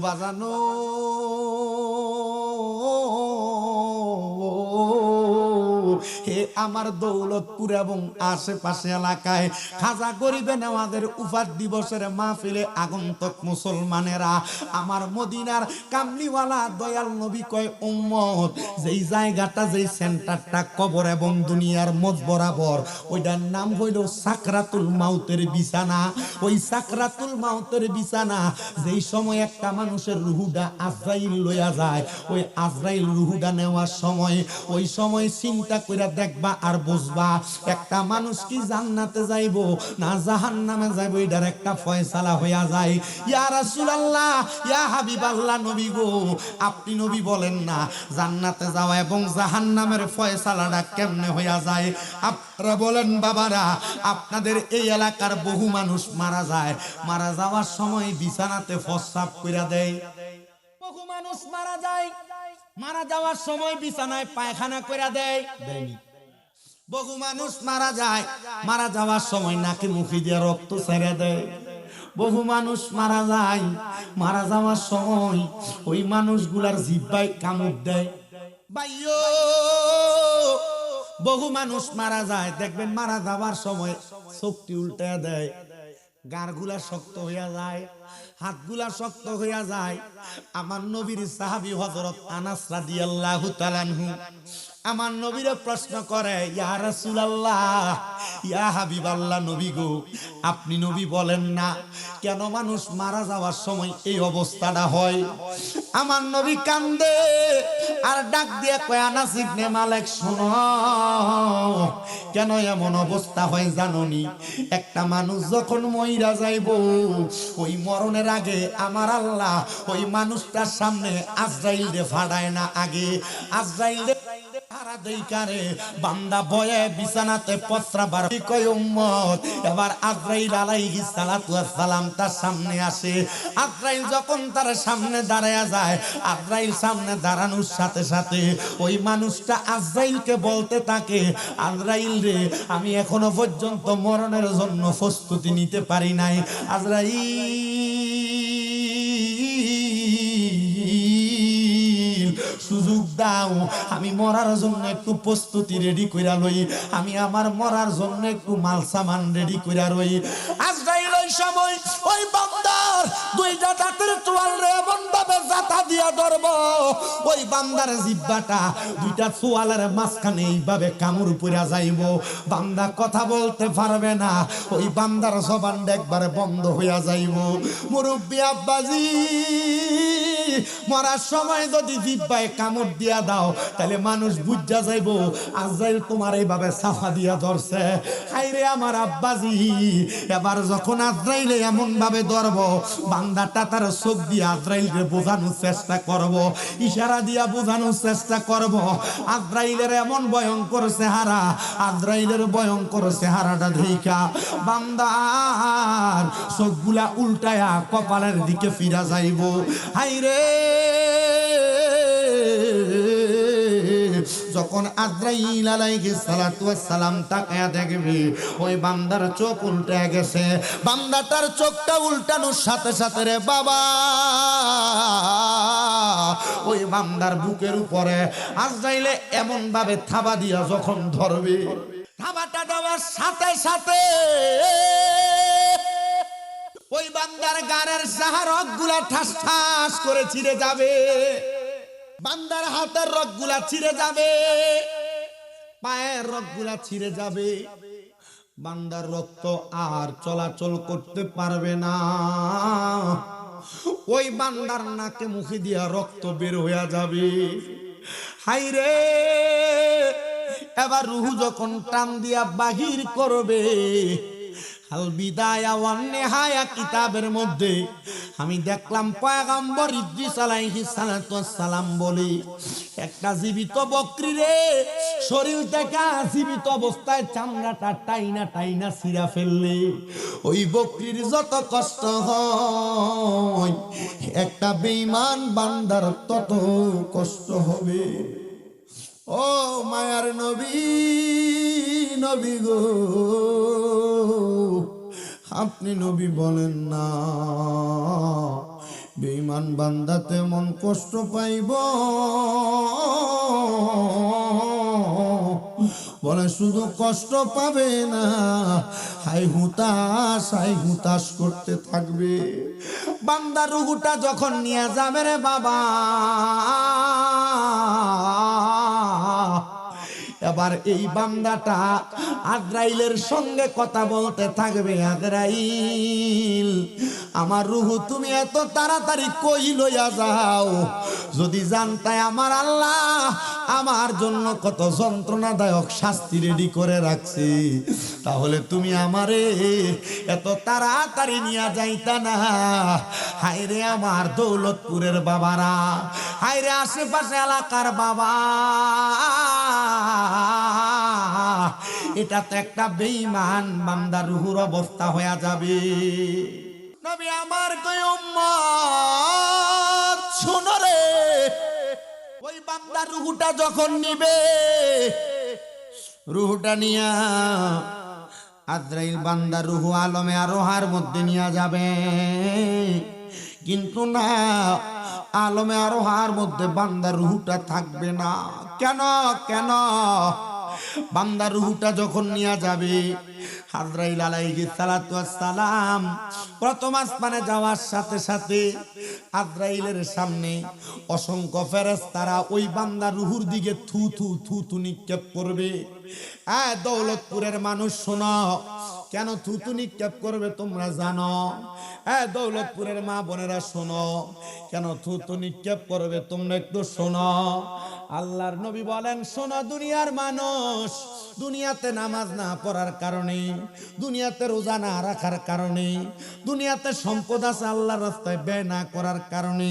বাজানো হে আমার দৌলতপুর এবং আশেপাশে এলাকায় খাজা গরিবে নেওয়াজের উফাত দিবসের মাহফিলে আগন্তক মুসলমানেরা, আমার মদিনার কামলিওয়ালা দয়াল নবী কয় উম্মত, যেই জায়গাটা যেই সেন্টারটা কবর এবং দুনিয়ার মত বরাবর, ওইটার নাম হইল সাকরাতুল মাউতের বিছানা। ওই সাকরাতুল মাউতের বিছানা যেই সময় একটা মানুষের রুহুটা আজরাইল লইয়া যায়, ওই আজরাইল রুহুটা নেওয়ার সময়, ওই সময় চিন্তা কইরা দেখবা আর বুঝবা একটা মানুষ কি জান্নাতে যাইবো না জাহান্নামে যাইবো, এটার একটা ফয়সালা হইয়া যায়। ইয়া রাসূলুল্লাহ, ইয়া হাবিবাল্লাহ, নবী গো, আপনি নবী বলেন না জান্নাতে যাওয়া এবং জাহান্নামের ফয়সালাটা কেমনে হইয়া যায়? আপনারা বলেন বাবারা, আপনাদের এই এলাকার বহু মানুষ মারা যায়, মারা যাওয়ার সময় বিছানাতে প্রস্রাব কইরা দেয়। বহু মানুষ মারা যায়, মারা যাওয়ার সময় বিছানায় পায়খানা কইরা দেয়, দেয়নি? বহু মানুষ মারা যায়, মারা যাওয়ার সময় নাকে মুখে দিয়ে রক্ত ছেড়ে দেয়। বহু মানুষ মারা যায়, মারা যাওয়ার সময় ওই মানুষগুলার জিহ্বায় কামড় দেয়। ভাইও, বহু মানুষ মারা যায়, দেখবেন মারা যাওয়ার সময় চোখটি উল্টা দেয়, গাড়গুলা শক্ত হইয়া যায়, হাতগুলা শক্ত হইয়া যায়। আমার নবীর সাহাবী হযরত আনাস রাদিয়াল্লাহু তাআলা আনহু আমার নবীরে প্রশ্ন করে, ইয়া রাসূলুল্লাহ, ইয়া হাবিবাল্লাহ, নবী গো, আপনি নবী বলেন না কেন মানুষ মারা যাওয়ার সময় এই অবস্থাটা হয়? আমার নবী কান্দে আর ডাক দিয়ে কয়, আনাস ইবনে মালিক, শোনো, কেন এমন অবস্থা হয় জানোনি? একটা মানুষ যখন মইরা যাইব, ওই মরণের আগে আমার আল্লাহ ওই মানুষটার সামনে আজরাইল রে ফাড়ায় না, আগে আজরাইল রে বান্দা বয়ে বিছানাতে প্রস্রাব কয় উম্মত। এবার আজরাইল আলাইহিস সালাতু ওয়াস সালাম তার সামনে আসে। আজরাইল যখন তার সামনে দাঁড়ায়া যায়, আজরাইল সামনে দাঁড়ানোর সাথে সাথে ওই মানুষটা আজরাইলকে বলতে থাকে, আজরাইল রে, আমি এখনো পর্যন্ত মরণের জন্য প্রস্তুতি নিতে পারি নাই। আজরাইল, সুযোগ দাও, আমি মরার জন্য একটু প্রস্তুতি রেডি কইরা লই, আমি আমার মরার জন্য একটু মাল সামান রেডি কইরা রই। আজরাইল ওই সময় ওই বান্দার দুইটা দাঁতের তোয়াল রে এমন ভাবে জাতা দিয়া ধরবো, ওই বান্দার জিহ্বাটা দুইটা তোয়ালের মাঝখানে এইভাবে কামড় পড়া যাইব, বান্দা কথা বলতে পারবে না, ওই বান্দার জবানটা একবারে বন্ধ হইয়া যাইব। মুরব্বি আব্বাজি, মরার সময় যদি জিহ্বায় কামড় দিয়া দাও, তাহলে মানুষ বুঝা যাইব আজরাইল তোমার এইভাবে সাফা দিয়া ধরছে। হাইরে আমার আব্বাজি, এবার যখন আজরাইলে এমন ভাবে ধরব, বান্দাটা তার চোখ দিয়ে আজরাইলকে বোঝানোর চেষ্টা করব, ইশারা দিয়া বোঝানোর চেষ্টা করব। আজরাইলের এমন ভয়ঙ্কর চেহারা, আজরাইলের ভয়ঙ্কর চেহারাটা দেখা বান্দার চোখগুলা উল্টায়া কপালের দিকে ফিরা যাইব। হাইরে, যখন আজরাইল আলাইহিস সালাতু ওয়াস সালাম তাকায়া দেখবে ওই বান্দার চোখ উল্টে গেছে, বান্দাটার চোখটা উল্টানোর সাথে সাথে রে বাবা, ওই বান্দার বুকের উপরে আজরাইলে এমন ভাবে থাবা দিয়া যখন ধরবে, থাবাটা দেওয়ার সাথে সাথে ওই বান্দার গায়ের রগ গুলা ঠাস ঠাস করে ছিঁড়ে যাবে, বান্দার হাতের রগ গুলা ছিঁড়ে যাবে, পায়ের রগ গুলা ছিঁড়ে যাবে, বান্দার রক্ত আর চলাচল করতে পারবে না। ওই বান্দার নাকে মুখে দিয়া রক্ত বের হইয়া যাবে। হাইরে, এবার রুহু যখন টান দিয়া বাহির করবে, আল বিদায়া ওয়ান নিহায়া কিতাবের মধ্যে আমি দেখলাম পয়গম্বর ইদ্রিস আলাইহিস সালাতু ওয়াস সালাম বলে, একটা জীবিত বকরি রে শরীর থেকে জীবিত অবস্থায় চামড়াটা টাইনা টাইনা ছিঁড়া ফেললে ওই বকরির যত কষ্ট হয়, একটা বেঈমান বান্দার তত কষ্ট হবে। ও মায়ার নবী, নবী গো, আপনি নবী বলেন না বেঈমান বান্দা তেমন কষ্ট পাইব, বলে শুধু কষ্ট পাবে না, হাই হুতাশ করতে থাকবে। বান্দা রুহুটা যখন নিয়ে যাবে রে বাবা, এবার এই বান্দাটা আজরাইলের সঙ্গে কথা বলতে থাকবে, আজরাইল আমার রুহু তুমি এত তাড়াতাড়ি কই লইয়া যাও, যদি জানতাই আমার আল্লাহ আমার জন্য কত যন্ত্রণাদায়ক শাস্তি রেডি করে রাখছে, তাহলে তুমি আমারে এত তাড়াতাড়ি নিয়ে যাইতা না। হায়রে আমার দৌলতপুরের বাবারা, হায়রে আশেপাশে এলাকার বাবা, এটা তো একটা বেঈমান বান্দার রুহুর অবস্থা হয়ে যাবে। নবী আমার কই উম্মত শোনো রে, ওই বান্দার রুহুটা যখন নিবে, রুহুটা নিয়া আজরাইল বান্দার রুহু আলমে আরোহার মধ্যে নিয়ে যাবে, কিন্তু না, আলমে আরোহার মধ্যে বান্দার রুহুটা থাকবে না। কেন কেন? বান্দার রুহুটা যখন নিয়ে যাবে, আজরাইল আলাইহিস সালাতু ওয়াস সালাম প্রথম আসমানে যাওয়ার সাথে সাথে আজরাইলের সামনে অসংখ্য ফেরেশতারা ওই বান্দার রুহুর দিকে থু থু নিক্ষেপ করবে। দৌলতপুরের মানুষ শোনো, কেন থুতু নিক্ষেপ করবে তোমরা জানো? দৌলতপুরের মা বোনেরা শোনো, কেন থুতু নিক্ষেপ করবে তোমরা একটু শোনো। আল্লাহর নবী বলেন, শোনো দুনিয়ার মানুষ, দুনিয়াতে নামাজ না পড়ার কারণে, দুনিয়াতে রোজা না রাখার কারণে, দুনিয়াতে সম্পদ আছে আল্লাহর রাস্তায় ব্যয় না করার কারণে,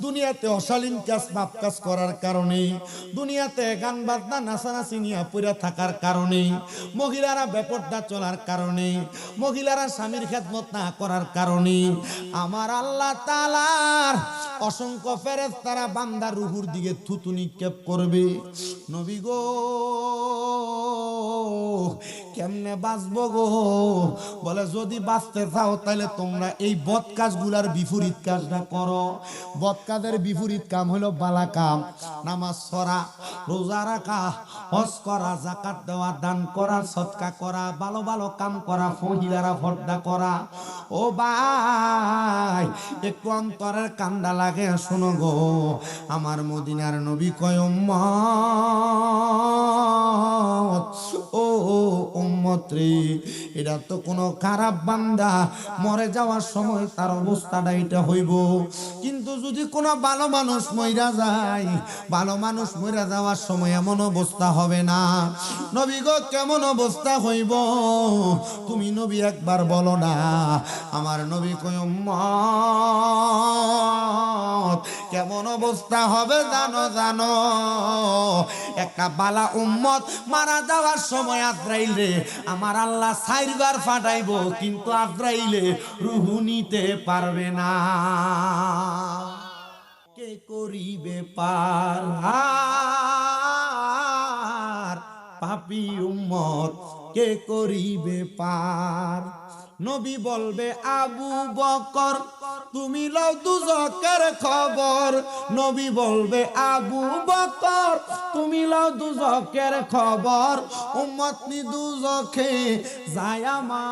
দুনিয়াতে অশালীন কাজ পাপ কাজ করার কারণে, দুনিয়াতে গান বাজনা নাচানাচি নিয়ে পড়ে থাকার কারণে, মহিলারা বেপরদা চলার কারণে, মহিলারা স্বামীর খেদমত না করার কারণে আমার আল্লাহ তাআলার অসংখ্য ফেরেশতারা বান্দার রুহুর দিকে থুতু নিক্ষেপ করবে। নবী গো কেমনে বাঁচবো গো? বলে যদি বাঁচতে চাও তাহলে তোমরা এই বদ কাজগুলার বিপরীত কাজটা করো। বদ কাজের বিপরীত কাম হলো বালা কাম, নামাজ পড়া, রোজা রাখা, হজ করা, যাকাত দেওয়া, দান করা, সদকা করা, ভালো ভালো কাম করা, মহিলারা পর্দা করা। ও ভাই একটু অন্তরের কান্ডা লাগে, শোনো গো আমার মদিনার নবী কয় উম্মত, ও উম্মত রে, এটা তো কোনো খারাপ বান্দা, মরে যাওয়ার সময় তার অবস্থাটা এটা হইব। কিন্তু যদি কোনো ভালো মানুষ মইরা যায়, ভালো মানুষ মইরা যাওয়ার সময় এমন অবস্থা হবে না। নবী গো কেমন অবস্থা হইব তুমি নবী একবার বলো না। আমার নবী কয় উম্মত কেমন অবস্থা হবে জানো? জানো, একটা বালা উম্মত মারা যাওয়ার সময় আজরাইলে আমার আল্লাহ 4 বার ফাটাইব, কিন্তু আজরাইলে রূহ নিতে পারবে না। কে করিবে পার পাপী উম্মত, কে করিবে পার? নবী বলবে আবু বকর তুমি লও দুজকের খবর। নবী বলবে আবু বকর তুমি লও দুজকের খবর। উম্মত নি দুজকে যায় আমার,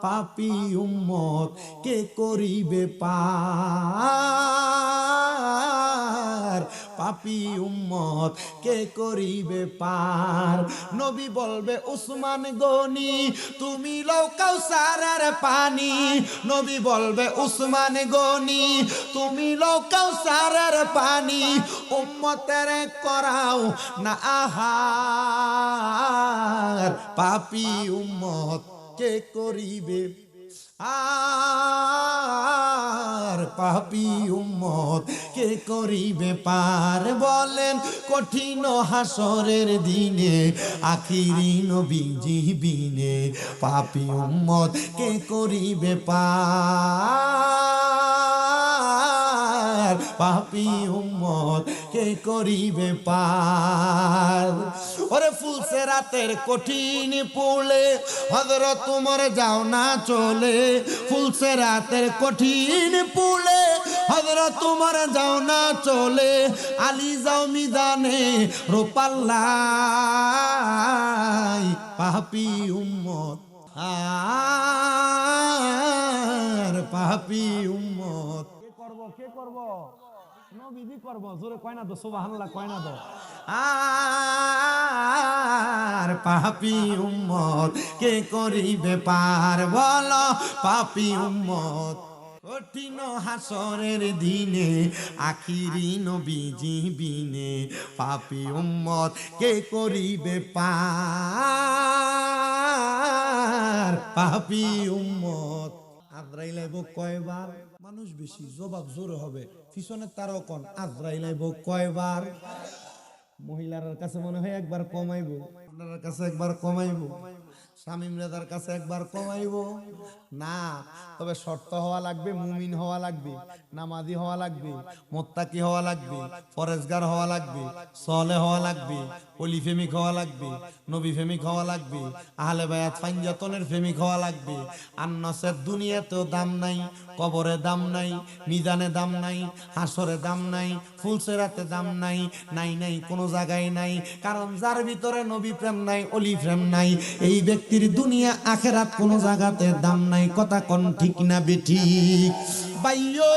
পাপী উম্মত কে করিবে পার? পাপী উম্মত কে করিবে পার? নবী বলবে উসমান গনি তুমি লও কাউসারের পানি। নবী বলবে উসমান গনি তুমি লও কাউসারের পানি। উম্মতের করাও না আহার, পাপী উম্মত কে করিবে আর? পাপী উম্মত কে করিবে পার? বলেন কঠিন হাসরের দিনে আখিরি নবীজি বিনে পাপী উম্মত কে করিবে পার? পাপী উম্মত কে করিবে পার। ওরে ফুলছে রাতের কঠিন পুলে হযরত উমর যাও না চলে, ফুলছে রাতের কঠিন পুলে হযরত উমর যাও না চলে, আলী যাও মিজানে রূপাল্লাই পাপী উম্মত আর পাপী উম্মত কে করব নবীজি করব। জোরে কয় না তো সুবহানাল্লাহ, কয় না তো। আর পাপী উম্মত কে করিবে পার, বলো পাপী উম্মত। কঠিন হাসরের দিনে আখিরি নবীজি বিনে পাপী উম্মত কে করিবে পার, পাপী উম্মত। আজরাইল আইব কয়বার? মানুষ বেশি, জবাব জোর হবে। পিছনের তারও কোন আজরাইল আইব কয়বার? মহিলার কাছে মনে হয় একবার কমাইব, আপনার কাছে একবার কমাইব, শামীম রেজার কাছে একবার কমাইব না। তবে শর্ত হওয়া লাগবে, মুমিন হওয়া লাগবে, নামাজি হওয়া লাগবে, মুত্তাকি হওয়া লাগবে, পরেজগার হওয়া লাগবে, সালেহ হওয়া লাগবে, ওলি প্রেমিক হওয়া লাগবে, নবী প্রেমিক হওয়া লাগবে, আহলে বায়াত পাঞ্জাতনের প্রেমিক হওয়া লাগবে। আর নসের দুনিয়াতেও দাম নাই, কবরে দাম নাই, মিজানে দাম নাই, হাসরে দাম নাই, ফুলসেরাতে দাম নাই, নাই নাই কোনো জায়গায় নাই। কারণ যার ভিতরে নবী প্রেম নাই, অলি প্রেম নাই, এই ব্যক্তির দুনিয়া আখেরাত কোনো জায়গাতে দাম নাই। কথা কোন ঠিক না বেঠিক? বাইয়ো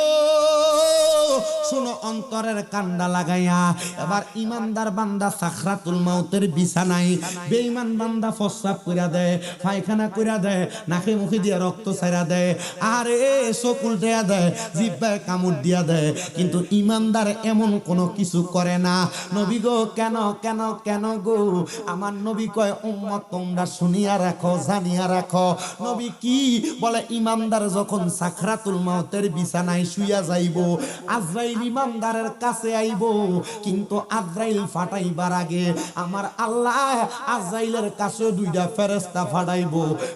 শুনো অন্তরের কান্ডা লাগাইয়া, এবার ইমানদার বান্দা সাখরাতুল মাউতের বিছানায়, বেঈমান বান্দা প্রস্রাব কইরা দেয়, পায়খানা কইরা দেয়, নাকে মুখে দিয়ে রক্ত ছাইরা দেয়, আরে চকুল দেয়া দেয়, জিহ্বায় কামড় দিয়া দেয়, কিন্তু ইমানদার এমন কোনো কিছু করে না। নবী গো কেন কেন কেন গো? আমার নবী কয় উম্মত তোমরা শুনিয়া রাখো, জানিয়া রাখো। নবী কি বলে? ইমানদার যখন সাখরাতুল মাউতের বিছানায় শুইয়া যাইব, আজরাইল ইমানদারের কাছে আইব, কিন্তু আজরাইল ফাটাইবার আগে আমার আল্লাহ আজরাইলের কাছে দুইটা ফেরেশতা ফাটাইব।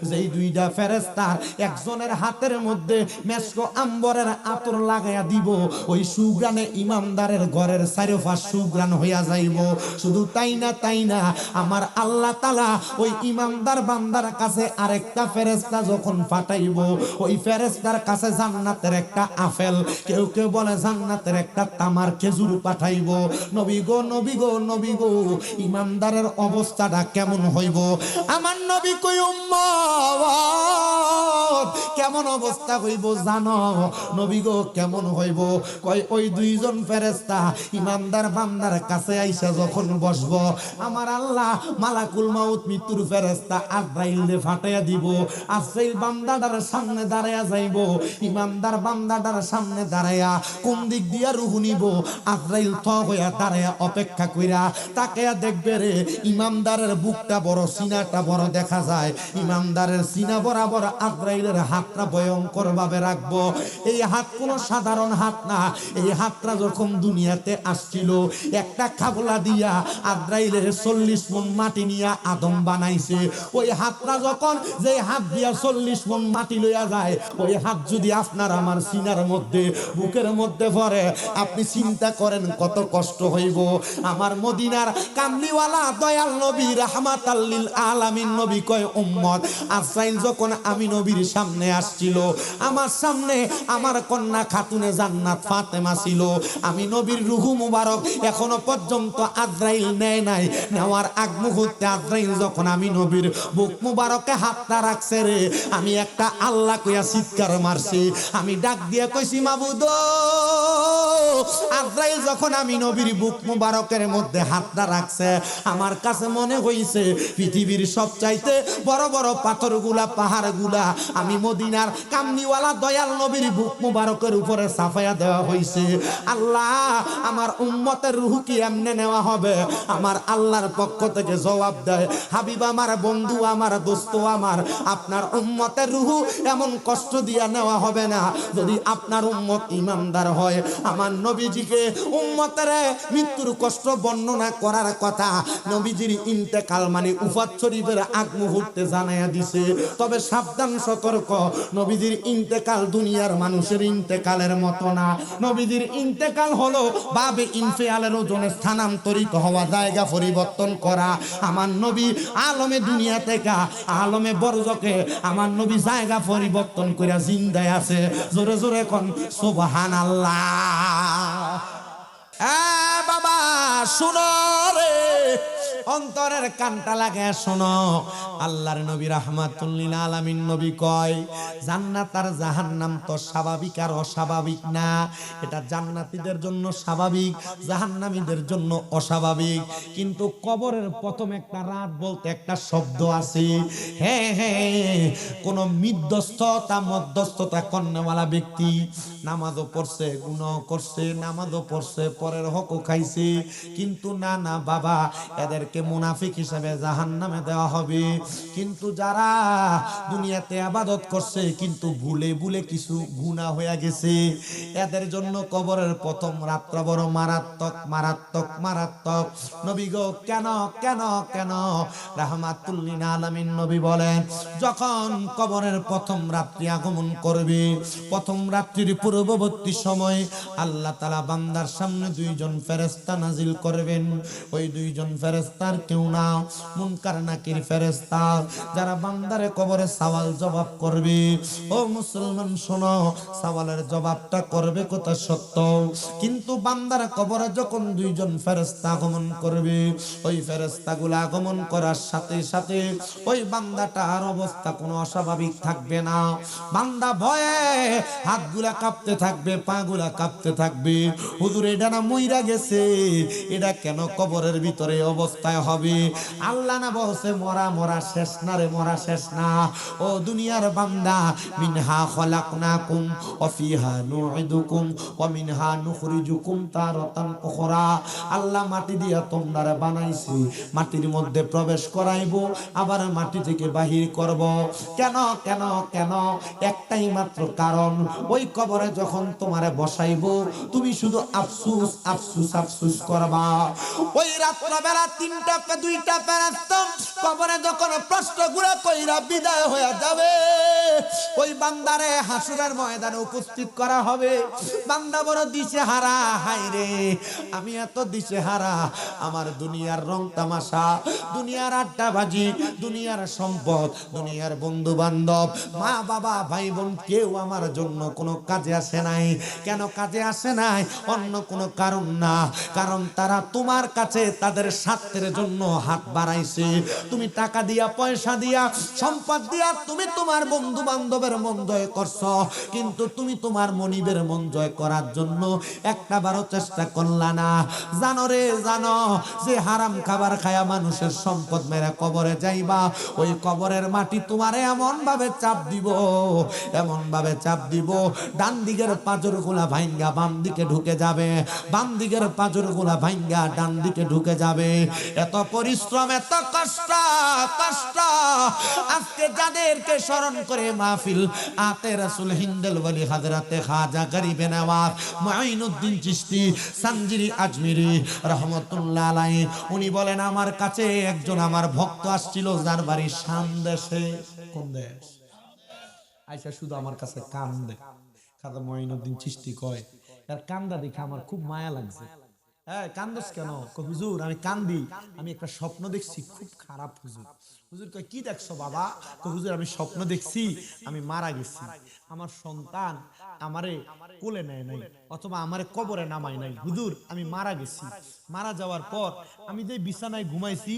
যেই দুইটা ফেরেশতার একজনের হাতের মধ্যে মেশক আম্বরের আতর লাগাইয়া দিব, ওই সুগ্রানে ইমানদারের ঘরের চারপাশ সুগ্রান হইয়া যাইব। শুধু তাই না তাই না, আমার আল্লাহ তাআলা ওই ইমানদার বান্দার কাছে আরেকটা ফেরেশতা যখন ফাটাইব, ওই ফেরেশতার কাছে জান্নাতের একটা আপেল, কেউ কেউ বলে জান্নাতের একটা তামার খেজুর পাঠাইব। নবী গো নবী গো নবী গো, ইমানদারের অবস্থাটা কেমন হইব? আমার নবী কই উম্মত কেমন অবস্থা হইব জানো? নবী গো কেমন হইব? কয় ওই দুইজন ফেরেশতা ইমানদার বান্দার কাছে আইসা যখন বসব, আমার আল্লাহ মালাকুল মাউত মৃত্যুর ফেরেশতা আজরাইলে ফাটাইয়া দিব। আজরাইল বান্দাটার সামনে দাঁড়ায়া যাইব, ইমানদার বান্দাটার সামনে দাঁড়ায়া কোন দিক দিয়া রূহ নিব, আজরাইল থ হইয়া দাঁড়ায়া অপেক্ষা কইরা তাকায়া দেখবে রে, ইমানদারের বুকটা বড়, সিনাটা বড় দেখা যায়। ইমানদারের সিনা বরাবর আজরাইলের হাতটা ভয়ঙ্কর ভাবে রাখবো। এই হাত কোনো সাধারণ হাত না। এই হাতটা যখন দুনিয়াতে আসছিল, একটা খাবলা দিয়া আজরাইলের 40 মণ মাটি নিয়া আদম বানাইছে। ওই হাতটা যখন, যে হাত দিয়া 40 মণ মাটি লইয়া যায়, ওই হাত যদি আপনার আমার সিনার মধ্যে, বুকের মধ্যে পড়ে, আপনি চিন্তা করেন কত কষ্ট হইব। আমার মদিনার কামলিওয়ালা দয়াল নবী রাহমাতাল লিল আলামিন নবী কয় উম্মত আজরাইল যখন আমি নবীর সামনে আসছিল, আমার সামনে আমার কন্যা খাতুনে জান্নাত ফাতেমা ছিল। আমি নবীর রূহ মুবারক এখনো পর্যন্ত আজরাইল নেয় নাই। নেওয়ার আগ মুহূর্তে আজরাইল যখন আমি নবীর বুক মুবারকে হাতটা রাখছে রে, আমি একটা আল্লাহ কইয়া চিৎকার মারছি। আমি ডাক দিয়ে কইছি মাবুদ, আজরাইল যখন আমি নবীর বুক মুবারকের মধ্যে হাতটা রাখছে, আমার কাছে মনে হইছে পৃথিবীর সবচাইতে বড় বড় পাথরগুলা, পাহাড়গুলা আমি মদিনার কামনিওয়ালা দয়াল নবীর বুক মুবারকের উপরে সাফায়া দেওয়া হইছে। আল্লাহ, আমার উম্মতের রূহ কি এমনে নেওয়া হবে? আমার আল্লাহর পক্ষ থেকে জবাব দেয়, হাবিব আমার, বন্ধু আমার, দোস্ত আমার, আপনার উম্মতের রূহ এমন কষ্ট দিয়া নেওয়া হবে না। যদি আপনার উম্মত ইমানদার হয়, আমার নবীজিকে উম্মতের মৃত্যুর কষ্ট বর্ণনা করার কথা নবীজির ইন্তেকাল মানে উফাত শরীফের আগ মুহূর্তে জানায়া দিছে। তবে সাবধান সতর্ক, নবীজির ইন্তেকাল দুনিয়ার মানুষের ইন্তেকালের মতো না। নবীজির ইন্তেকাল হলো বাবে ইনফিয়ালের ওজনে স্থানান্তরিত হওয়া, জায়গা পরিবর্তন করা। আমার নবী আলমে দুনিয়া থেকে আলমে বরজকে আমার নবী জায়গা পরিবর্তন করে জিন্দায় আছে। জোরে জোরে কোন সুবহানাল্লাহ। বাবা শুনো রে, অন্তরের কানটা লাগে শোনো। আল্লাহর নবী রাহমাতুল লিল আলামিন নবী কয়, জান্নাত আর জাহান্নাম তো স্বাভাবিক আর অস্বাভাবিক না। এটা জান্নাতীদের জন্য স্বাভাবিক, জাহান্নামীদের জন্য অস্বাভাবিক। কিন্তু কবরের প্রথম একটা রাত বলতে একটা শব্দ আছে। হ্যাঁ হ্যাঁ, কোন মিদ্যস্থতা মধ্যস্থতা কন্যাওয়ালা ব্যক্তি নামাজও পড়ছে, গুনাহ করছে, নামাজও পড়ছে, পরের হকও খাইছে, কিন্তু না না বাবা, এদেরকে মুনাফিক হিসেবে জাহান্নামে দেওয়া হবে। কিন্তু যারা দুনিয়াতে ইবাদত করছে কিন্তু ভুলে ভুলে কিছু গুনাহ হয়ে গেছে, এদের জন্য কবরের প্রথম রাতটা বড় মারাত্মক মারাত্মক মারাত্মক। নবী গো কেন কেন কেন? রাহমাতুল লিল আলামিন নবী বলেন, যখন কবরের প্রথম রাত্রি আগমন করবে, প্রথম রাত্রির পূর্ববর্তী সময় আল্লাহ তাআলা বান্দার সামনে দুইজন ফেরেশতা নাজিল করবেন। ওই দুইজন ফেরেশতার কেউ না, মুনকার নাকির ফেরেশতা, যারা বান্দারে কবরে সওয়াল জবাব করবে। ও মুসলমান শোনো, সওয়ালের জবাবটা করবে কথা সত্য, কিন্তু বান্দার কবরে যখন দুইজন ফেরেশতা আগমন করবে, ওই ফেরেশতাগুলো আগমন করার সাথে সাথে ওই বান্দাটার অবস্থা কোনো অস্বাভাবিক থাকবে না। বান্দা ভয়ে হাতগুলা কাঁপতে থাকবে, পাগুলা কাঁপতে থাকবে। হুজুর এটা না মইরা গেছে, এটা কেন কবরের ভিতরে অবস্থায় হবে? আল্লাহ না বলছে মরা মরা শেষ না রে, মরা শেষ না। ও দুনিয়ার বান্দা, মিনহা খলাকনাকুম ওয়া ফিহা নুইদুকুম ওয়া মিনহা নুখরিজুকুম তারাতান উখরা। আল্লাহ মাটি দিয়া তোমরা বানাইছি, মাটির মধ্যে প্রবেশ করাইবো, আবার মাটি থেকে বাহির করব। কেন কেন কেন? একটাই মাত্র কারণ, ওই কবরে যখন তোমারে বসাইবো তুমি শুধু আফসুস আফসুস আফসুস করবা। ওই রাত্রবেলা তিনটা দুইটা ফেরেশতা কবরে যখন প্রশ্নগুলো কইরা বিদায় হয়ে যাবে, ওই বান্দারে হাসরের ময়দানে উপস্থিত করা হবে। বান্দা বড় দিশেহারা, হায় রে আমি এত দিশেহারা, আমার দুনিয়ার রং তামাশা, দুনিয়ার আড্ডাবাজি, দুনিয়ার সম্পদ, দুনিয়ার বন্ধু বান্ধব, মা বাবা ভাই বোন কেউ আমার জন্য কোনো কাজে আসে নাই। কেন কাজে আসে নাই? অন্য কোনো কারণ না, কারণ তারা তোমার কাছে তাদের স্বার্থের জন্য হাত বাড়াইছে। তুমি টাকা দিয়া, পয়সা দিয়া, সম্পদ দিয়া তুমি তোমার বন্ধু বান্ধবের মন জয় করছো, কিন্তু তুমি তোমার মনিবের মন জয় করার জন্য একটা বারও চেষ্টা করলা না। জানো রে জানো, যে হারাম খাবার খায়া মানুষের সম্পদ মেরে কবরে যাইবা, ওই কবরের মাটি তোমারে এমন ভাবে চাপ দিব, এমন ভাবে চাপ দিব, ডান দিকের পাঁজর গুলা ভাঙ্গা বাম দিকে ঢুকে যাবে, বাম দিকের পাঁজর গুলা ভাঙ্গা ডান দিকে ঢুকে যাবে। এত পরিশ্রম, এত কষ্ট কষ্ট। আজকে যাদেরকে স্মরণ করে মাহফিল আতে রাসূল হিন্দেল ওয়ালি হযরতে খাজা গরিবে নওয়াজ মুঈনুদ্দিন চিশতি সানজিরি আজমিরি রহমাতুল্লাহ আলাইহি, উনি বলেন আমার কাছে একজন আমার ভক্ত আসছিল, যার বাড়ি শাম দেশে। কোন দেশ? আইসা শুধু আমার কাছে কান্দে। খাজা মুঈনুদ্দিন চিশতি কয়, আর কান্দা দেখে আমার খুব মায়া লাগছে। হ্যাঁ কান্দস কেন? হুজুর আমি কান্দি, আমি একটা স্বপ্ন দেখছি খুব খারাপ। হুজুর হুজুর কয় কি দেখছো বাবা? হুজুর আমি স্বপ্ন দেখছি আমি মারা গেছি, আমার সন্তান আমারে কোলে নেয় নাই, অথবা আমারে কবরে নামায় নাই। হুজুর আমি মারা গেছি, মারা যাওয়ার পর আমি যে বিছানায় ঘুমাইছি,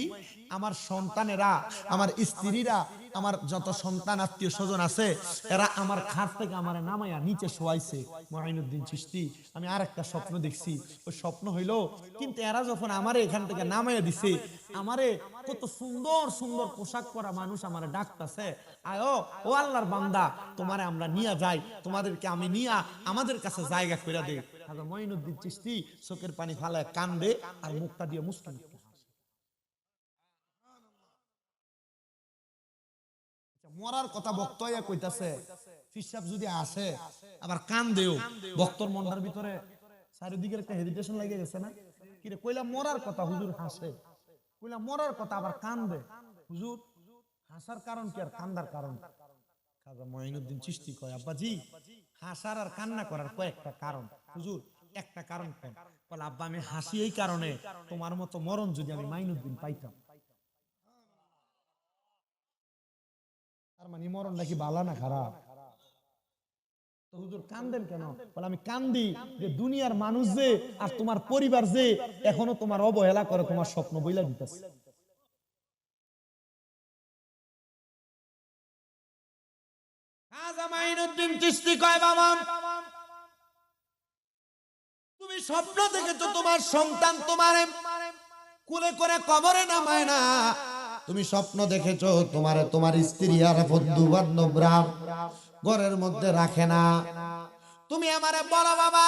আমার সন্তানেরা, আমার স্ত্রীরা, আমার যত সন্তান আত্মীয় স্বজন আছে, এরা আমার খাট থেকে আমারে নামাইয়া নিচে শোয়াইছে। মুঈনুদ্দিন চিশতি, আমি আর একটা স্বপ্ন দেখছি, ওই স্বপ্ন হইলো কিন্তু এরা যখন আমারে এখান থেকে নামাইয়া দিছে, আমারে কত সুন্দর সুন্দর পোশাক পরা মানুষ আমারে ডাকতাছে, আয়ো ও আল্লাহর বান্দা, তোমারে আমরা নিয়ে যাই, তোমাদেরকে আমি নিয়া আমাদের কাছে জায়গা করে দেই। হাজা মুঈনুদ্দিন চিশতি চোখের পানি ফালায় কান্দে আর মুখটা দিয়ে মুস্কি মুস্কি হাসে। মরার কথা বক্তয়া কইতাছে, ফিসাব যদি আসে আবার কান দেও ভক্তর মনটার ভিতরে চারিদিকের একটা হেজিটেশন লেগে গেছে না কিরে কইলা মরার কথা হুজুর হাসে কইলা মরার কথা আবার কান দে হুজুর হাসার কারণ কি আর কান্দার কারণ খাজা মঈনুদ্দিন চিশতি কয় আব্বাজি হাসার আর কান্না করার কয়েকটা কারণ হুজুর একটা কারণ কোন বলে আব্বা আমি হাসি এই কারণে তোমার মতো মরণ যদি আমি মাইনুদ্দিন পাইতাম তার মানে মরণ নাকি ভালো না খারাপ তো হুজুর কান্দেন কেন বলে আমি কান্দি যে দুনিয়ার মানুষ যে আর তোমার পরিবার যে এখনো তোমার অবহেলা করে তোমার স্বপ্ন বইলা দিতেছে খাজা মাইনুদ্দিন চিশতি কয় বাবা তুমি স্বপ্ন দেখেছো তোমার সন্তান তোমারে কুলে করে কবরে নামায় না তুমি স্বপ্ন দেখেছো তোমারে তোমার স্ত্রী আর বন্ধু বান্ধবরা ঘরের মধ্যে রাখে না তুমি আমারে বলো বাবা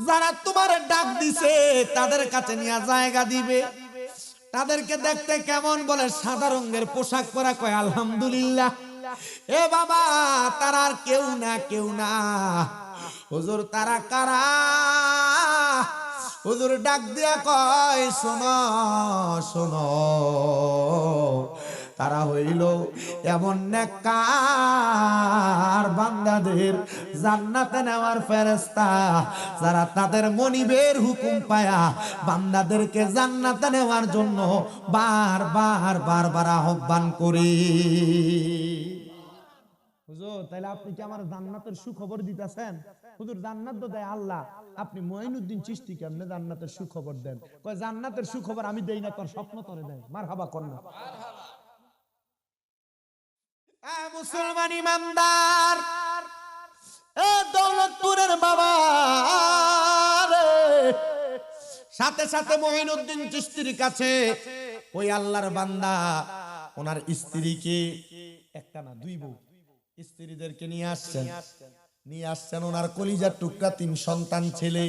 যারা তোমারে ডাক দিছে তাদের কাছে নিয়ে জায়গা দিবে তাদেরকে দেখতে কেমন বলে সাদা রঙের পোশাক পরা কয় আলহামদুলিল্লাহ এ বাবা তারা আর কেউ না হুজুর তারা কারা হুজুর ডাক দিয়া কয় শোনো শোনো তারা হইল এমন নেককার বান্দাদের জান্নাতে নেওয়ার ফেরেশতা যারা তাদের মনিবের হুকুম পায়া বান্দাদেরকে জান্নাতে নেওয়ার জন্য বারবার আহ্বান করে হুজুর তাইলে আপনি কি আমার জান্নাতের সুখবর দিতেছেন হুজুর জান্নাত তো দেয় আল্লাহ আপনি মঈনুদ্দিন চিশতি কেমনে জান্নাতের সুখবর দেন কয় জান্নাতের সুখবর আমি দেই না তোর স্বপ্ন তোরে দেয় মারহাবা কর না এ মুসলমান ইমানদার এ দৌলতপুরের বাবা রে সাথে সাথে মঈনুদ্দিন চিশতির কাছে ওই আল্লাহর বান্দা ওনার স্ত্রীকে একটা না দুই বউ স্ত্রীদেরকে নিয়ে আসছেন ওনার কলিজার টুকরা 3 সন্তান ছেলে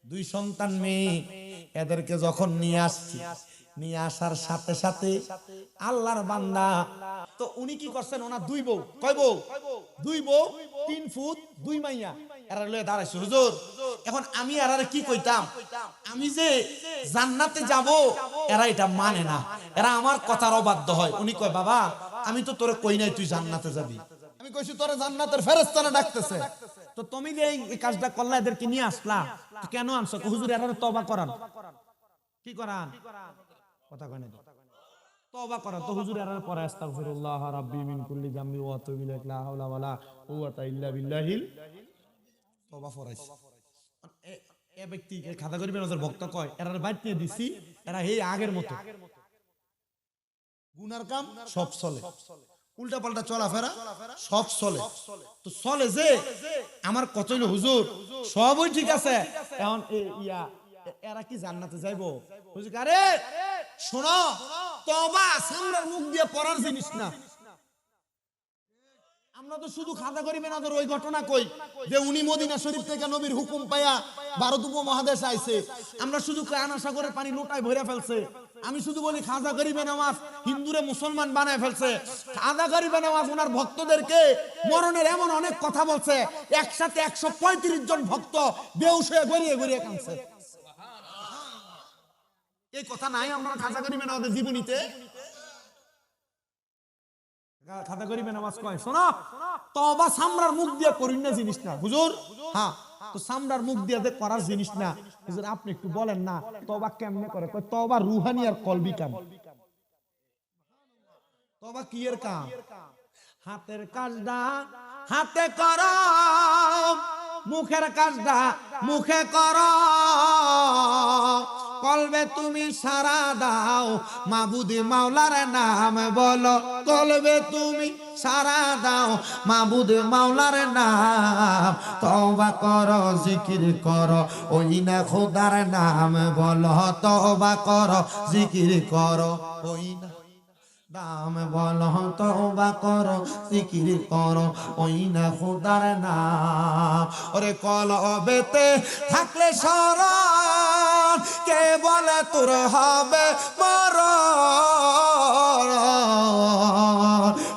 2 সন্তান মেয়ে এদেরকে যখন নিয়ে আসার সাথে সাথে আল্লাহর বান্দা তো উনি কি করছেন ওনার 2 বউ কয় বউ 2 বউ 3 ফুট 2 মাইয়া এরা লয়ে দাঁড়াইছে হুজুর এখন আমি এরারে কি কইতাম আমি যে জান্নাতে যাব এরা এটা মানে না এরা আমার কথার অবাধ্য হয় উনি কয় বাবা আমি তো তোরে কই নাই তুই জান্নাতে যাবি আমি কইছি তোরে জান্নাতের ফেরেশতারা ডাকতেছে তো তুমি যে এই কাজটা করলা এদেরকে নিয়ে আসলা কেন আনছো হুজুর এরা তওবা করান কি করান কথা কয় না তওবা করা তো হুজুর এরা পরে আস্তাগফিরুল্লাহ রাব্বি মিন কুল্লি জামবি ওয়া আতুবু ইলাইহি লা হাওলা ওয়ালা কুওয়াতা ইল্লা বিল্লাহিল তওবা ফরাইস এ ব্যক্তিকে খাতা করিবেন ওদের ভক্ত কয় এরা বাইট নিয়ে দিছি এরা এই আগের মতো গুনার কাম সব চলে উল্টা পাল্টা চলাফেরা সব চলে তো চলে যে আমার কত হইল হুজুর সবই ঠিক আছে এখন এরা কি জান্নাতে যাইবো হুজুর আরে শোনো তওবা সামনের মুখ দিয়ে পড়ার জিনিস না আমরা তো শুধু খাতা করিবেন ওদের ওই ঘটনা কই যে উনি মদিনা শরীফ থেকে নবীর হুকুম পায়া ভারত উপমহাদেশে আইছে আমরা শুধু কানা সাগরের পানি লোটায় ভরে ফেলছে আমি শুধু বলি খাজা গরিবে নামাজ হিন্দুরে মুসলমান বানায় ফেলছে খাজা গরিবে নামাজ ওনার ভক্তদেরকে মরণের এমন অনেক কথা বলছে একসাথে 135 জন ভক্ত বেহুশ হয়ে গড়িয়ে কাঁদছে এই কথা নাই আমরা খাজা গরিবে নামাজের জীবনীতে খাতা করিবে নামাজ কয় শোনো তওবা সামরার মুখ দিয়ে করিন না জিনিস না হুজুর হ্যাঁ তো সামরার মুখ দিয়ে করার জিনিস না হুজুর আপনি একটু বলেন না তওবা কেমনে করে কয় তওবা রুহানি আর কলবি কাম তওবা কি এর কাম হাতের কাজটা হাতে করো মুখের কাজটা মুখে করো কলবে তুমি সারা দাও মাবুদে মাওলার নাম বলো কলবে তুমি সারা দাও মাবুদে মাওলার নাম তওবা করো জিকির করো ওই না খোদার নাম বলো তওবা করো জিকির করো ওই না নাম বলো তওবা করো জিকির করো ওই না খোদার নাম ওরে কলবেতে থাকলে শরণ কে বলে তোর হবে মরণ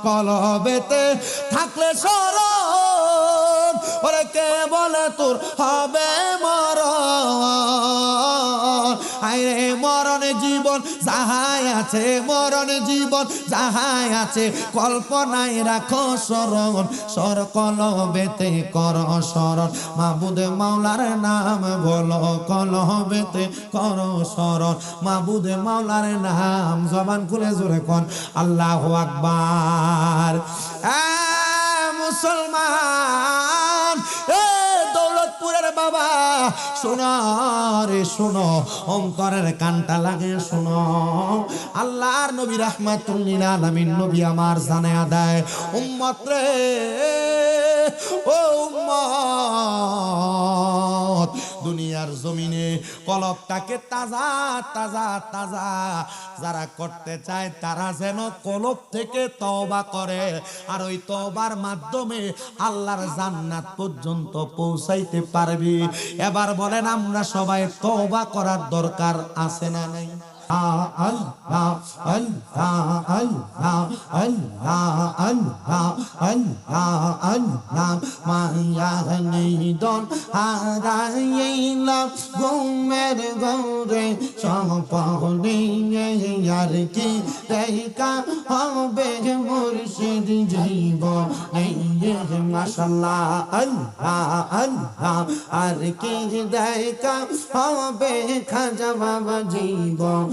কলবেতে থাক ওরে কে বলে তোর হবে মরণ, আরে মরণ জীবন যাহাই আছে, মরণ জীবন যাহাই আছে, কল্পনায় রাখো স্মরণ, সর কলবেতে কর স্মরণ, মাবুদ মাওলার নাম বলো কলবেতে কর স্মরণ, মাবুদ মাওলার নাম জবান খুলে জোরে কোন আল্লাহু আকবার। মুসলমান দৌলতপুরের বাবা শোনো রে শোনো, অন্তরের কানটা লাগে শোনো, আল্লাহর নবী রাহমাতুল লিল আলামিন নবী আমার জানায়া দেয় উম্মত রে, ও উম্মত, দুনিয়ার জমিনে কলবটাকে তাজা তাজা তাজা যারা করতে চায় তারা যেন কলব থেকে তওবা করে, আর ওই তওবার মাধ্যমে আল্লাহর জান্নাত পর্যন্ত পৌঁছাইতে পারবি। এবার বলেন আমরা সবাই তওবা করার দরকার আছে না নাই? আল্লাহ আল্লাহ আল্লাহ আল্লাহ আল্লাহ আল্লাহ আল্লাহ মায়া নিদন হারাইলাম ঘুমের ঘরে সম্পনে আর কি দেখা হবে মুর্শিদ জীবন, মাশাআল্লাহ আল্লাহ আল্লাহ আর কি দেখা হবে খাজা বাবা জীবন,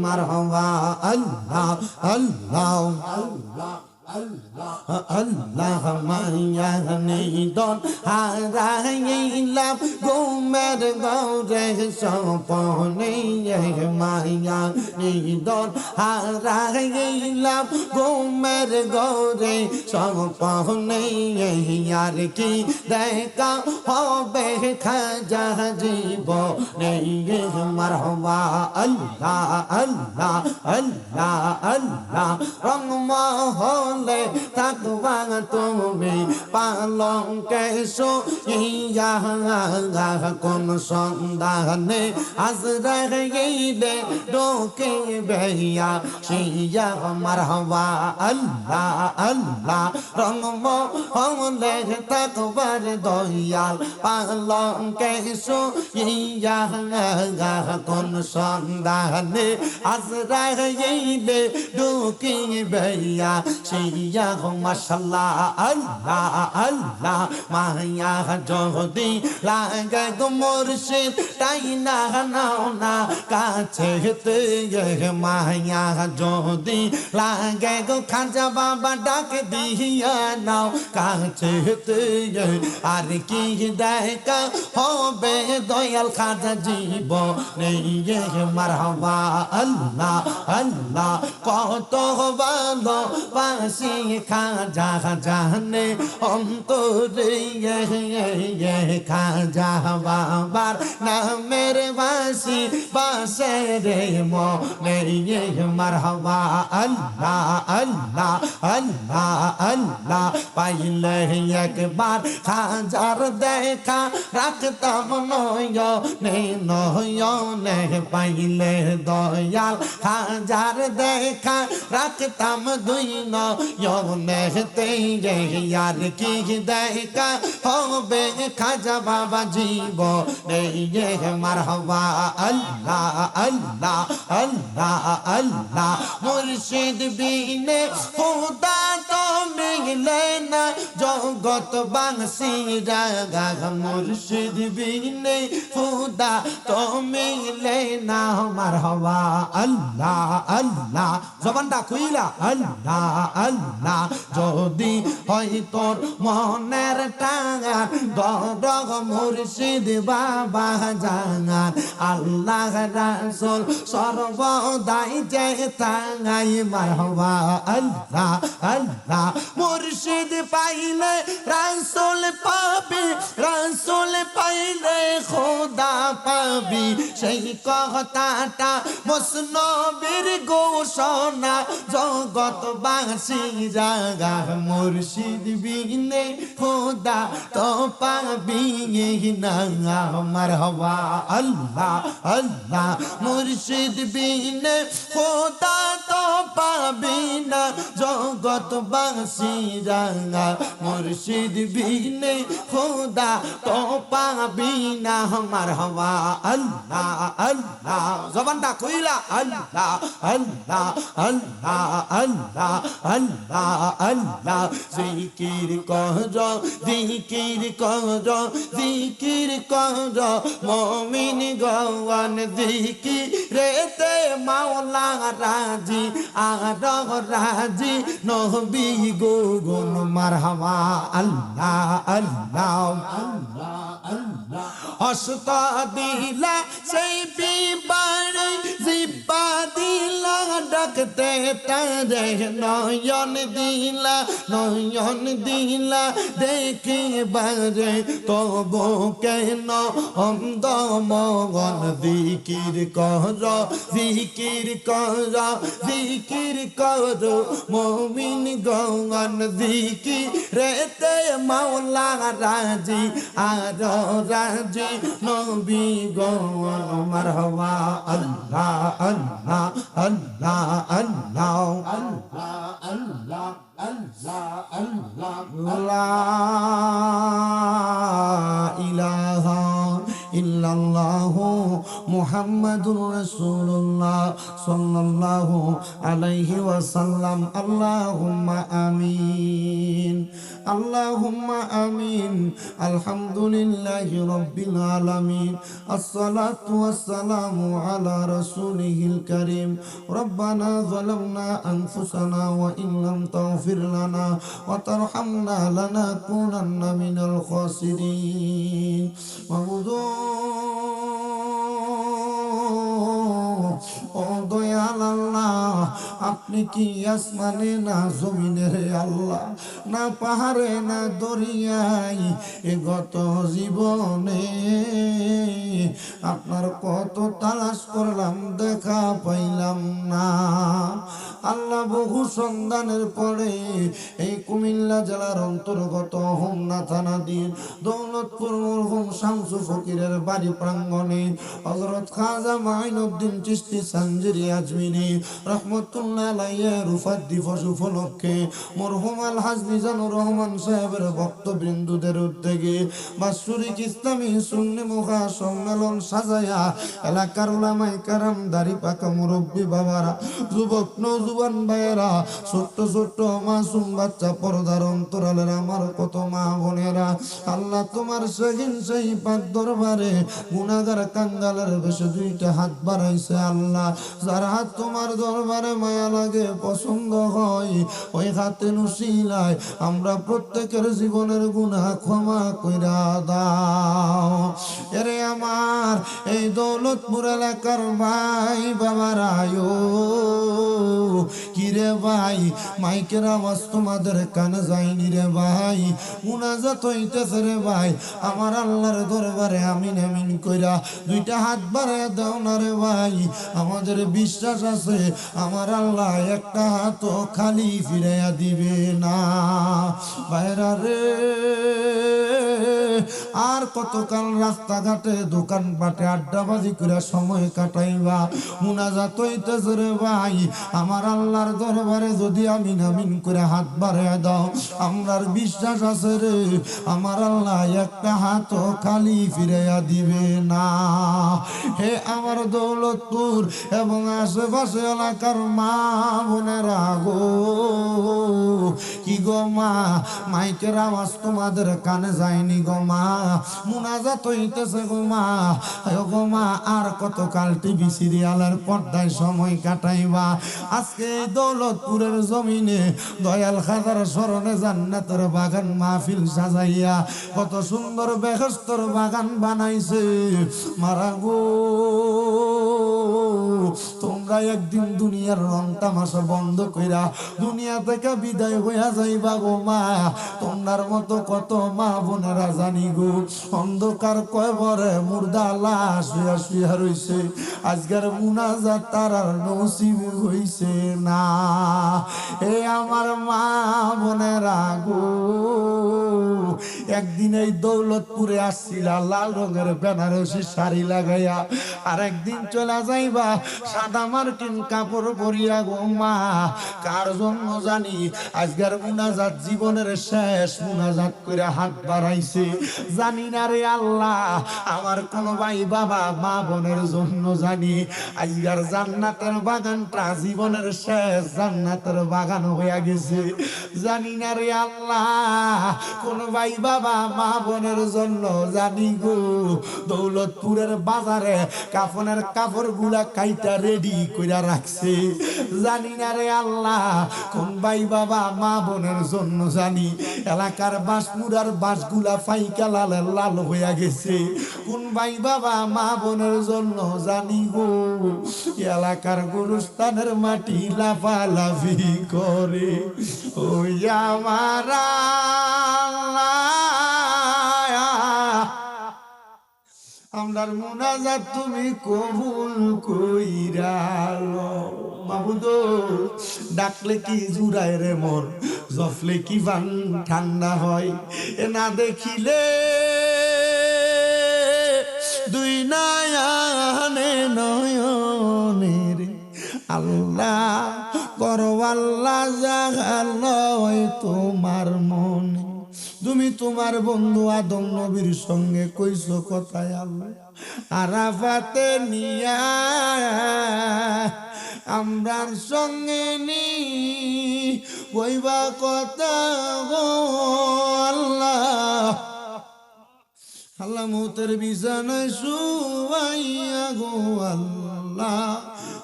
মারহাবা আল্লাহ আল্লাহ আল্লাহ আল্লাহ মায়া নিদন হারাইলাম ঘুমের ঘরে স্বপ্নে, মায়া নিদন হারাইলাম ঘুমের ঘরে স্বপ্নে আর কি দেখা হবে খাজা জীবনে, মারহাবা আল্লাহ আল্লাহ আল্লাহ আল্লাহ রংমহলে থাকবা তুমি পালঙ্কে শুইয়া, কোন সন্ধানে আজরাইলে ঢুকিবে শিয়া, মারহাবা আল্লাহ আল্লাহ রংমহলে থাকবার দয়াল পালঙ্কে শুইয়া, কোন সন্ধানে আজরাইলে ঢুকিবে শিয়া, মাশাআল্লাহ আল্লাহ আল্লাহ মায়া যদি লাগে গো মুর্শিদ তাই না নাও না কাছেতে, মায়া যদি লাগে গো খাজা বাবা ডাক দিয়া নাও কাছেতে, আর কি দেখা হবে দয়াল খাজা জীবনে, মারহাবা আল্লাহ আল্লাহ কত ভালো বাসি খাজা জানে অন্তরে, খাজা বাবার নামের বাসি বাসে রে মনে, মারহাবা আল্লাহ আল্লাহ আল্লাহ আল্লাহ পাইলে একবার খাজার দেখা রাখতাম নয়নে নয়নে, পাইলে দয়াল খাজার দেখা রাখতাম দুই নয়নেতে, আর কি দেখা হবে খাজা বাবা জীবনে, মারহাবা আল্লাহ আল্লাহ আল্লাহ আল্লাহ মুর্শিদ বিনে খুদা তো মিলে না জগৎ বাংশিরা, মুর্শিদ বিনে খুদা তো মিলে না, মারহাবা আল্লাহ আল্লাহ জবানটা খুইলা আল্লাহ আল্লাহ, যদি হয় তোর মনের টাঙার দরগ মুর্শিদ বাবা জানার, আল্লাহ রাসূল সর্বদাই যে তাঙাই, মারহাবা আল্লাহ আল্লাহ মুর্শিদ পাইলে রাসূল পাবি, রাসূল পাই পাইলে খোদা পাবি সেই কথাটা মসনবীর ঘোষণা জগৎবাসী জাগা মুর্শিদ বিনে খোদা তো পাবি না মারহাবা আল্লাহ আল্লাহ মুর্শিদ বিনে খোদা তো পাবি না জগৎবাসী জাগা মুর্শিদ বিনে খোদা তো পাবি না মারহাবা আল্লাহ আল্লাহ জবানটা কইলা আল্লাহ আল্লাহ আল্লাহ আল্লাহ আল্লাহ আল্লাহ জিকির কর জিকির কর জিকির কর মুমিন গওয়ান জিকিরেতে মাওলা রাজি আর রাজি নবী গুণ মারহাবা আল্লাহ আল্লাহ আল্লাহ আল্লাহ হস্ত দিলা সেই বিবারে জিব্বা দিলা ডাকতে তারে নয়ন দিলা দেখিবারে তবু কেন অন্ধ মগন জিকির কর জিকির কর জিকির কর মুমিন গওয়ান জিকিরেতে মাওলা রাজি আর রাজি নবী গওয়ান মারহাবা আল্লাহ আল্লাহ আল্লাহ আল্লাহ আল্লাহ আল্লাহ আল্লাহ আল্লাহ লা ইলাহা ইল্লাল্লাহু মুহাম্মাদুর রাসূলুল্লাহ সাল্লাল্লাহু আলাইহি ওয়াসাল্লাম আল্লাহুম্মা আমিন আল্লাহুম্মা আমিন আলহামদুলিল্লাহি রাব্বিল আলামিন আসসালাতু ওয়াসসালামু আলা রাসূলিহিল কারীম রব্বানা যালামনা আনফুসানা ওয়া ইন লাম তাগফির লানা ওয়া তারহামনা লানাকুনান্না মিনাল খাসিরিন ও দয়াল আল্লাহ আপনি কি আসমানে না জমিনে আল্লাহ না পাহাড়ে না দরিয়ায় এ গত জীবনে আপনার কত তালাশ করলাম দেখা পাইলাম না আল্লাহ বহু সন্ধানের পরে এই কুমিল্লা জেলার অন্তর্গত হোমনা থানাধীন দৌলতপুর মরহুম শামসু ফকিরের বাড়ি প্রাঙ্গণে হযরত খাজা মাইনুদ্দিন চিশতি সানজিরি আজমিরি রহমতুল্লাহ আলাইহি রুফাত দিবস উপলক্ষে মরহুম আলহাজ মিজানুর রহমান সাহেবের ভক্তবৃন্দদের উদ্যোগে বাৎসরিক ইসলামী সুন্নি মুখা সম্মেলন সাজায়া এলাকার উলামায়ে কেরাম দাড়ি পাকা মুরব্বী বাবারা যুবক নওজোয়ান ভাইয়েরা ছোট্ট ছোট্ট মাসুম বাচ্চা পর্দার অন্তরালের আমার কত মা বোনেরা আল্লাহ তোমার সেদিন সেই পাক দরবারে গুনাহগার কাঙ্গালের বেশে দুইটা হাত বাড়াইছে আল্লাহ যার হাত তোমার দরবারে মায়া লাগে পছন্দ হয় ওই হাতে নুসিলায় আমরা প্রত্যেকের জীবনের গুনাহ ক্ষমা কইরা দাও এরে আমার এই দৌলতপুর এলাকার ভাই বাবারা কিরে ভাই মাইকের আওয়াজ তোমাদের কানে যায়নি রে ভাই মুনাজাত হইতেছে রে ভাই আমার আল্লাহর দরবারে আমিন আমিন কইরা দুইটা হাত বাড়ায় দাও না রে ভাই আমাদের বিশ্বাস আছে আমার আল্লাহ একটা হাত খালি ফিরাইয়া দিবে না ভাইরা রে আর কতকাল রাস্তাঘাটে দোকানপাটে আড্ডাবাজি করে সময় কাটাইবা মুনাজাত হইতেছে রে ভাই আমার আল্লাহর দরবারে যদি আমিন আমিন করে হাত বাড়াইয়া দাও আমরার বিশ্বাস আছে রে আমার আল্লাহ একটা হাত খালি ফিরাইয়া দিবে না হে আমার দৌলতপুর এবং আশেপাশে এলাকার মা বোনেরা গো কি গো মা মাইকের আওয়াজ তোমাদের কানে যায়নি গো মা মুনাজাত হইতেছে গো মা গো মা আর কতকাল টিভি সিরিয়ালের পর্দায় সময় কাটাইবা আজকে দৌলতপুরের জমিনে দয়াল খাজার স্মরণে জান্নাতের বাগান মাহফিল সাজাইয়া কত সুন্দর বেহেশতের বাগান বানাইছে মারা গো তোমরা তোমরা একদিন দুনিয়ার রং তামাশা বন্ধ কইরা দুনিয়া থেকে বিদায় হইয়া যাইবা গো মা। তোমার মতো কত মা বোনেরা জানি গো অন্ধকার কয়বরে মুর্দা লাশ হইয়া শুইয়া রইছে, আজকের মুনাজাত তার আর নসিব হইছে না। এ আমার মা বোনেরা গো, একদিন এই দৌলতপুরে আসছিলা লাল রঙের বেনারসি শাড়ি লাগাইয়া, আর একদিন চলে যাইবা সাদা মার্কিন কাপড় পরিয়া গো মা। কার জন্য জানি আজকের মুনাজাত জীবনের শেষ মুনাজাত করে হাত বাড়াইছে জানি না রে আল্লাহ। আমার কোন ভাই বাবা মা বোনের জন্য জানি আজকের জান্নাতের বাগানটা জীবনের শেষ জান্নাতের বাগান হইয়া গেছে জানি না রে আল্লাহ। কোন ভাই বাবা মা বোনের জন্য জানি গো দৌলতপুরের বাজারে কাফনের কাপড় গুলা কাইটা রেডি কইরা রাখছে জানি না রে আল্লাহ। কোন ভাই বাবা মা বোনের জন্য জানি এলাকার বাঁশমুড়ার বাঁশগুলা ফাইকা লাল লাল হইয়া গেছে। কোন ভাই বাবা মা বোনের জন্য জানি গো এলাকার গুরুস্থানের মাটি লাফালাফি করে। ওই আমার আমরার মুনাজাত তুমি কবুল কইরা লও মাবুদ। ডাকলে কি জুড়ায় রে মন, জফলে কি বান ঠান্ডা হয়, এ না দেখিলে দুই নয়নে নয়নের আল্লাহ করো আল্লাহ জাগালয় তোমার মনে। তুমি তোমার বন্ধু আদম নবীর সঙ্গে কইছো কথায় আল্লাহ আরাফাতে নিয়া আমরার সঙ্গে নি কইবা কথা গো আল্লাহ। আল্লাহ মৌতের বিছানায় শুয়াইয়া গো আল্লাহ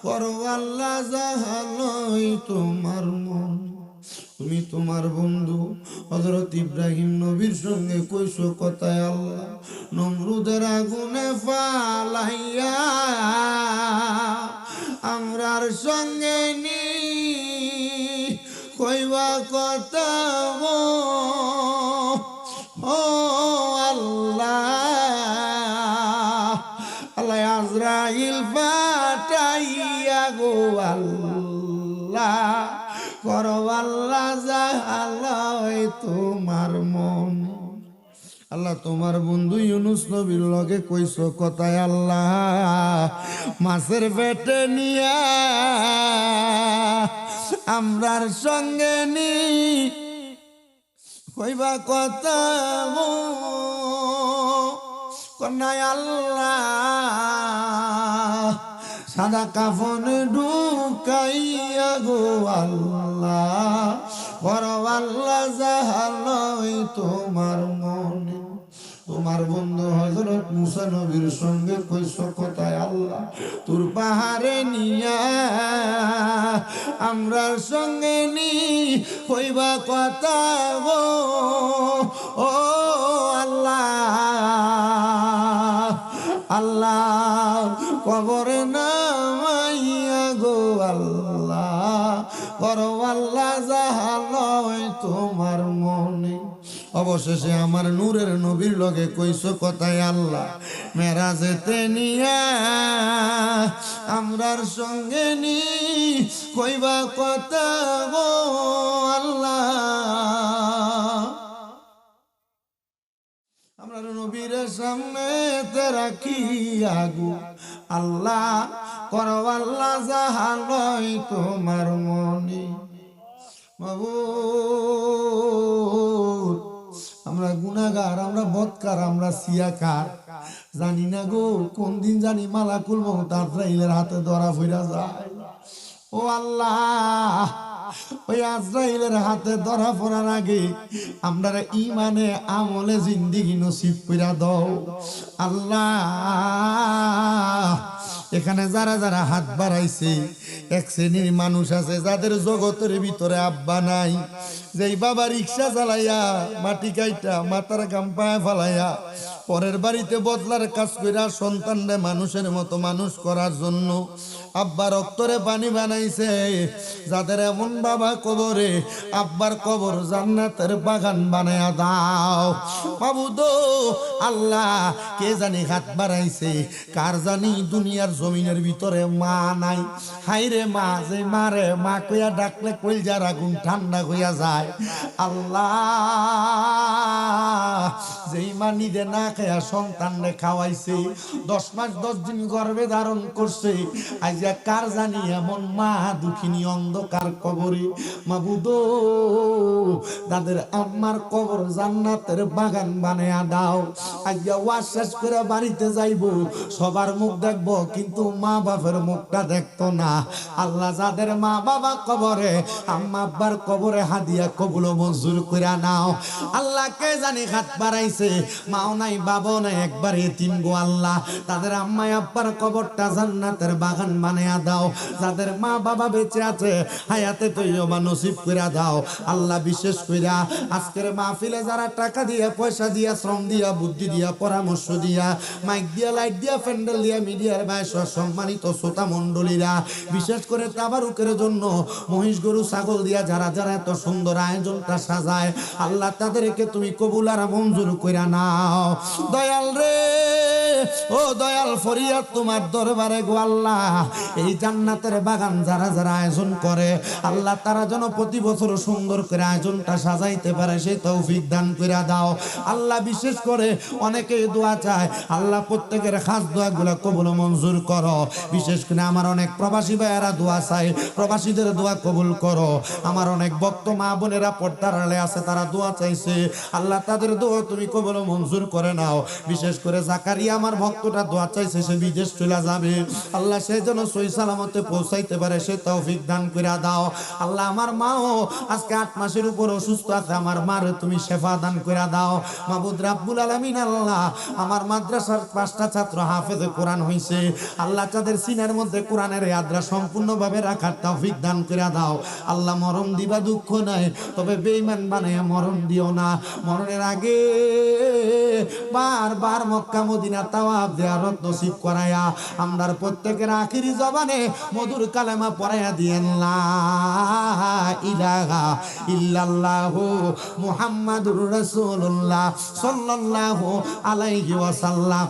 করো আল্লাহ জাহালই তোমার মন। তুমি তোমার বন্ধু হযরত ইব্রাহিম নবীর সঙ্গে কইছো কথায় আল্লাহ নমরুদের আগুনে ফালাইয়া আমরার সঙ্গে নি কইবা কথা গো ও আল্লাহ। আল্লাহ আজরাইল পাঠাইয়া গো আল্লাহ করো আল্লাহ জাহালয় তোমার মন। আল্লাহ তোমার বন্ধু ইউনুস নবীর লগে কইছো কথায় আল্লাহ মাছের পেটে নিয়া আমরার সঙ্গে নি কইবা কথা গো কন্যায় আল্লাহ সাদা কাফন ঢুকাইয়া গো আল্লাহ করো আল্লাহ জাহালয় তোমার মনে। তোমার বন্ধু হযরত মুসা নবীর সঙ্গে কইছো কথায় আল্লাহ তোর পাহাড়ে নিয়া আমরার সঙ্গে নি কইবা কথা গো ও আল্লাহ। আল্লাহ কবরে নামাইয়া গো আল্লাহ করো আল্লাহ জাহালয় তোমার মনে। অবশেষে আমার নূরের নবীর লগে কইছো কথায় আল্লাহ মেরাজেতে নিয়া আমরার সঙ্গে নি কইবা কথা গো আল্লাহ। আমরা নবীর সামনে তে রাখিয়া গো আল্লাহ করো আল্লাহ জাহালয় তোমার মনে। মাবুদ আমরা গুনাহগার, আমরা বদকার, আমরা সিয়াকার, জানি না গো কোন দিন জানি মালাকুল মউত আজরাইলের হাতে ধরা পড়া যায়। ও আল্লাহ ওই আজরাইলের হাতে ধরা পড়ার আগে আমরা ইমানে আমলে জিন্দেগি নসিব কইরা দাও আল্লাহ। এখানে যারা যারা হাত বাড়াইছে এক শ্রেণীর মানুষ আছে যাদের জগতের ভিতরে আব্বা নাই, যেই বাবা রিক্সা চালাইয়া মাটি কাইটা মাথার গাম পায়ে ফালাইয়া পরের বাড়িতে বদলার কাজ কইরা সন্তানরে মানুষের মতো মানুষ করার জন্য আব্বার রক্তরে পানি বানাইছে, যাদের এমন বাবা কবরে আব্বার কবর জান্নাতের বাগান বানায়া দাও মাবুদ। আল্লাহ কে জানি হাত বাড়াইছে, কার জানি দুনিয়ার জমিনের ভিতরে মা নাই। হাইরে মা, যে মারে মা কইয়া ডাকলে কইলজার আগুন ঠান্ডা হইয়া যায়। আল্লাহ যেই মা নিজে না খায়া সন্তানরে খাওয়াইছে, 10 মাস 10 দিন গর্ভে ধারণ করছে, আজ কার জানি এমন মা দুঃখিনী অন্ধকার কবরে মাবুদ, তাদের আম্মার কবর জান্নাতের বাগান বানায়া দাও। আজ ওয়াজ শেষ করে বাড়িতে যাইব, সবার মুখ দেখবো কিন্তু মা বাবার মুখটা দেখতো না। আল্লাহ যাদের মা বাবা কবরে, আম্মা আব্বার কবরে হাদিয়া কবুল মঞ্জুর করে নাও। আল্লাহ কে জানি হাত বাড়াইছে, মাও নাই বাবাও নাই, একবার এতিম গো আল্লাহ, তাদের আম্মা আব্বার কবরটা জান্নাতের বাগান বানায়া দাও। যাদের মা বাবা বেঁচে আছে হায়াতে তৈয়বা নসিব করে দাও আল্লাহ। বিশেষ কইরা আজকের মাহফিলে যারা টাকা দিয়া, পয়সা দিয়া, শ্রম দিয়া, বুদ্ধি দিয়া, পরামর্শ দিয়া, মাইক দিয়া, লাইট দিয়া, প্যান্ডেল দিয়া, মিডিয়ার বাইশ সম্মানিত শ্রোতা মণ্ডলীরা, বিশেষ করে তাবারুকের জন্য মহিষ গরু ছাগল দিয়া যারা যারা এত সুন্দর আয়োজনটা সাজায়, আল্লাহ তাদেরকে তুমি কবুল আর মঞ্জুর কইরা নাও। দয়াল রে, ও দয়াল, ফরিয়াদ তোমার দরবারে গো আল্লাহ, এই জান্নাতের বাগান যারা যারা আয়োজন করে আল্লাহ, তারা যেন প্রতি বছর সুন্দর করে আয়োজনটা সাজাইতে পারে সেই তৌফিক দান করে দাও আল্লাহ। বিশেষ করে অনেকে দোয়া চায় আল্লাহ, প্রত্যেকের খাস দোয়াগুলো কবুল মঞ্জুর করো। বিশেষ করে আমার অনেক প্রবাসী ভাইয়েরা দোয়া চায়, প্রবাসীদের দোয়া কবুল করো। আমার অনেক ভক্ত মা বোনেরা পর্দার আড়ালে আছে, তারা দোয়া চাইছে আল্লাহ, তাদের দোয়া তুমি কবুল মঞ্জুর করে নাও। বিশেষ করে জাকারিয়া আমার ভক্তটা দোয়া চাইছে, সে বিদেশ চলে যাবে আল্লাহ, সে যেন সহি সালামতে পৌঁছাইতে পারে সে তৌফিক দান করে দাও আল্লাহ। আমার মাও আজকে 8 মাসের উপর অসুস্থ আছে, আমার মার তুমি শেফা দান করে দাও মাবুদ রাব্বুল আলামিন। আল্লাহ আমার মাদ্রাসার 5টা ছাত্র হাফেজে কোরআন হইছে আল্লাহ, তাদের সিনার মধ্যে কোরআনের আদ্রা সম্পূর্ণভাবে রাখার তৌফিক দান করে দাও আল্লাহ। মরণ দিবা দুঃখ নাই, তবে বেঈমান বানায়া মরণ দিও না। মরণের আগে বারবার মক্কা মদিনা তাওয়াফ জিয়ারত নসিব করায়া আমরার প্রত্যেকের আখিরি জবানে মধুর কালেমা পড়ায়া দিয়েন, লা ইলাহা ইল্লাল্লাহু মুহাম্মাদুর রাসূলুল্লাহ সাল্লাল্লাহু আলাইহি ওয়াসাল্লাম।